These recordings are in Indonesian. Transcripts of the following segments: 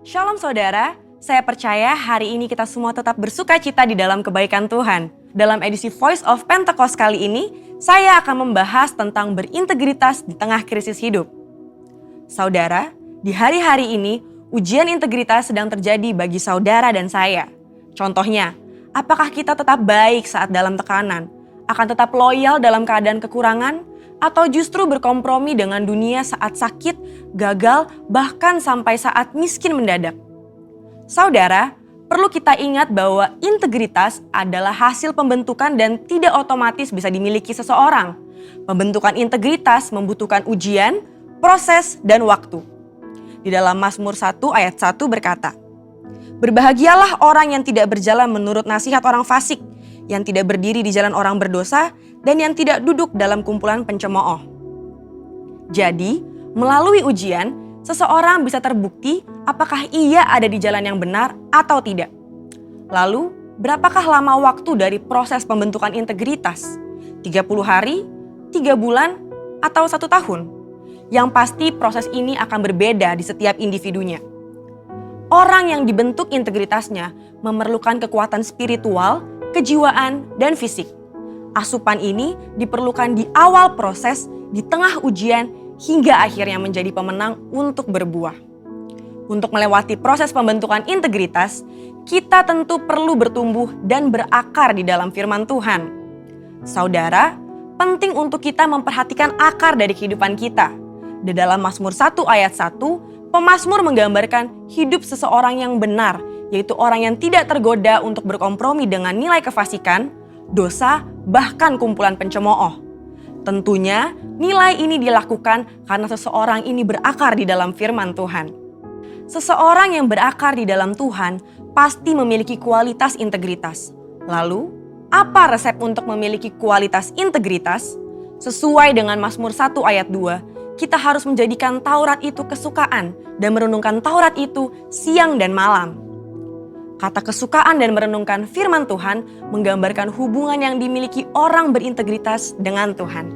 Shalom saudara, saya percaya hari ini kita semua tetap bersuka cita di dalam kebaikan Tuhan. Dalam edisi Voice of Pentecost kali ini, saya akan membahas tentang berintegritas di tengah krisis hidup. Saudara, di hari-hari ini, ujian integritas sedang terjadi bagi saudara dan saya. Contohnya, apakah kita tetap baik saat dalam tekanan? Akan tetap loyal dalam keadaan kekurangan? Atau justru berkompromi dengan dunia saat sakit, gagal, bahkan sampai saat miskin mendadak? Saudara, perlu kita ingat bahwa integritas adalah hasil pembentukan dan tidak otomatis bisa dimiliki seseorang. Pembentukan integritas membutuhkan ujian, proses, dan waktu. Di dalam Mazmur 1 ayat 1 berkata, "Berbahagialah orang yang tidak berjalan menurut nasihat orang fasik, yang tidak berdiri di jalan orang berdosa, dan yang tidak duduk dalam kumpulan pencemooh." Jadi, melalui ujian, seseorang bisa terbukti apakah ia ada di jalan yang benar atau tidak. Lalu, berapakah lama waktu dari proses pembentukan integritas? 30 hari, 3 bulan, atau 1 tahun? Yang pasti proses ini akan berbeda di setiap individunya. Orang yang dibentuk integritasnya memerlukan kekuatan spiritual, kejiwaan, dan fisik. Asupan ini diperlukan di awal proses, di tengah ujian, hingga akhirnya menjadi pemenang untuk berbuah. Untuk melewati proses pembentukan integritas, kita tentu perlu bertumbuh dan berakar di dalam firman Tuhan. Saudara, penting untuk kita memperhatikan akar dari kehidupan kita. Di dalam Mazmur 1 ayat 1, pemazmur menggambarkan hidup seseorang yang benar, yaitu orang yang tidak tergoda untuk berkompromi dengan nilai kefasikan, dosa, bahkan kumpulan pencemooh. Tentunya nilai ini dilakukan karena seseorang ini berakar di dalam firman Tuhan. Seseorang yang berakar di dalam Tuhan pasti memiliki kualitas integritas. Lalu, apa resep untuk memiliki kualitas integritas? Sesuai dengan Mazmur 1 ayat 2, kita harus menjadikan Taurat itu kesukaan dan merenungkan Taurat itu siang dan malam. Kata kesukaan dan merenungkan firman Tuhan menggambarkan hubungan yang dimiliki orang berintegritas dengan Tuhan.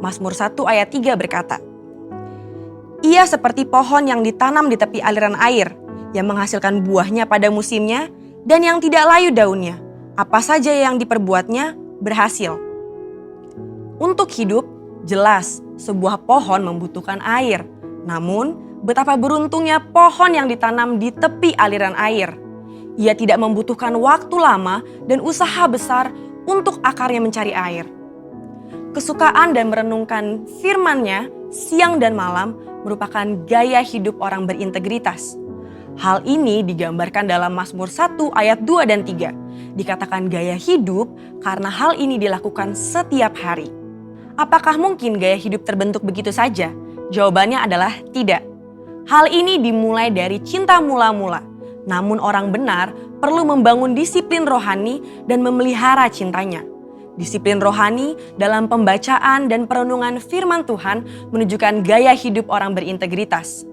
Mazmur 1 ayat 3 berkata, "Ia seperti pohon yang ditanam di tepi aliran air, yang menghasilkan buahnya pada musimnya dan yang tidak layu daunnya. Apa saja yang diperbuatnya berhasil." Untuk hidup, jelas sebuah pohon membutuhkan air. Namun, betapa beruntungnya pohon yang ditanam di tepi aliran air. Ia tidak membutuhkan waktu lama dan usaha besar untuk akarnya mencari air. Kesukaan dan merenungkan firman-Nya siang dan malam merupakan gaya hidup orang berintegritas. Hal ini digambarkan dalam Mazmur 1 ayat 2 dan 3. Dikatakan gaya hidup karena hal ini dilakukan setiap hari. Apakah mungkin gaya hidup terbentuk begitu saja? Jawabannya adalah tidak. Hal ini dimulai dari cinta mula-mula. Namun orang benar perlu membangun disiplin rohani dan memelihara cintanya. Disiplin rohani dalam pembacaan dan perenungan firman Tuhan menunjukkan gaya hidup orang berintegritas.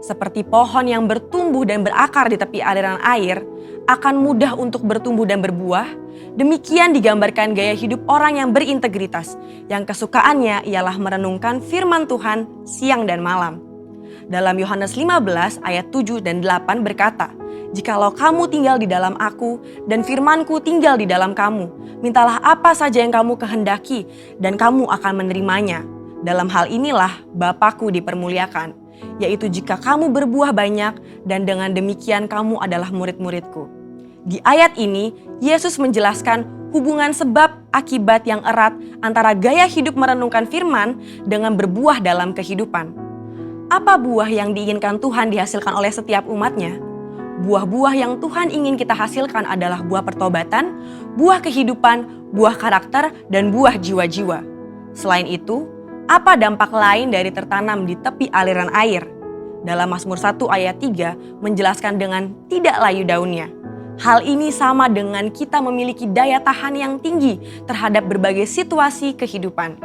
Seperti pohon yang bertumbuh dan berakar di tepi aliran air, akan mudah untuk bertumbuh dan berbuah. Demikian digambarkan gaya hidup orang yang berintegritas, yang kesukaannya ialah merenungkan firman Tuhan siang dan malam. Dalam Yohanes 15 ayat 7 dan 8 berkata, "Jikalau kamu tinggal di dalam aku dan firmanku tinggal di dalam kamu, mintalah apa saja yang kamu kehendaki dan kamu akan menerimanya. Dalam hal inilah Bapa-Ku dipermuliakan, yaitu jika kamu berbuah banyak dan dengan demikian kamu adalah murid-murid-Ku." Di ayat ini, Yesus menjelaskan hubungan sebab akibat yang erat antara gaya hidup merenungkan firman dengan berbuah dalam kehidupan. Apa buah yang diinginkan Tuhan dihasilkan oleh setiap umatnya? Buah-buah yang Tuhan ingin kita hasilkan adalah buah pertobatan, buah kehidupan, buah karakter, dan buah jiwa-jiwa. Selain itu, apa dampak lain dari tertanam di tepi aliran air? Dalam Mazmur 1 ayat 3 menjelaskan dengan tidak layu daunnya. Hal ini sama dengan kita memiliki daya tahan yang tinggi terhadap berbagai situasi kehidupan.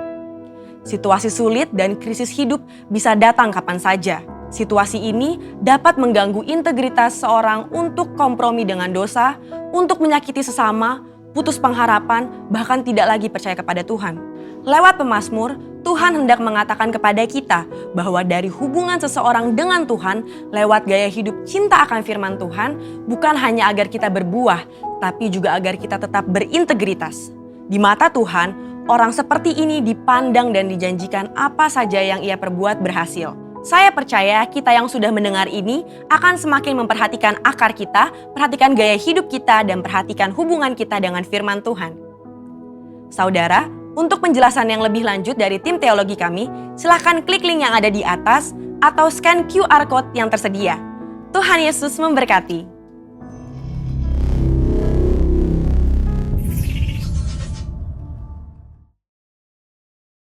Situasi sulit dan krisis hidup bisa datang kapan saja. Situasi ini dapat mengganggu integritas seorang untuk kompromi dengan dosa, untuk menyakiti sesama, putus pengharapan, bahkan tidak lagi percaya kepada Tuhan. Lewat pemazmur, Tuhan hendak mengatakan kepada kita bahwa dari hubungan seseorang dengan Tuhan, lewat gaya hidup cinta akan firman Tuhan, bukan hanya agar kita berbuah, tapi juga agar kita tetap berintegritas. Di mata Tuhan, orang seperti ini dipandang dan dijanjikan apa saja yang ia perbuat berhasil. Saya percaya kita yang sudah mendengar ini akan semakin memperhatikan akar kita, perhatikan gaya hidup kita, dan perhatikan hubungan kita dengan firman Tuhan. Saudara, untuk penjelasan yang lebih lanjut dari tim teologi kami, silakan klik link yang ada di atas atau scan QR Code yang tersedia. Tuhan Yesus memberkati.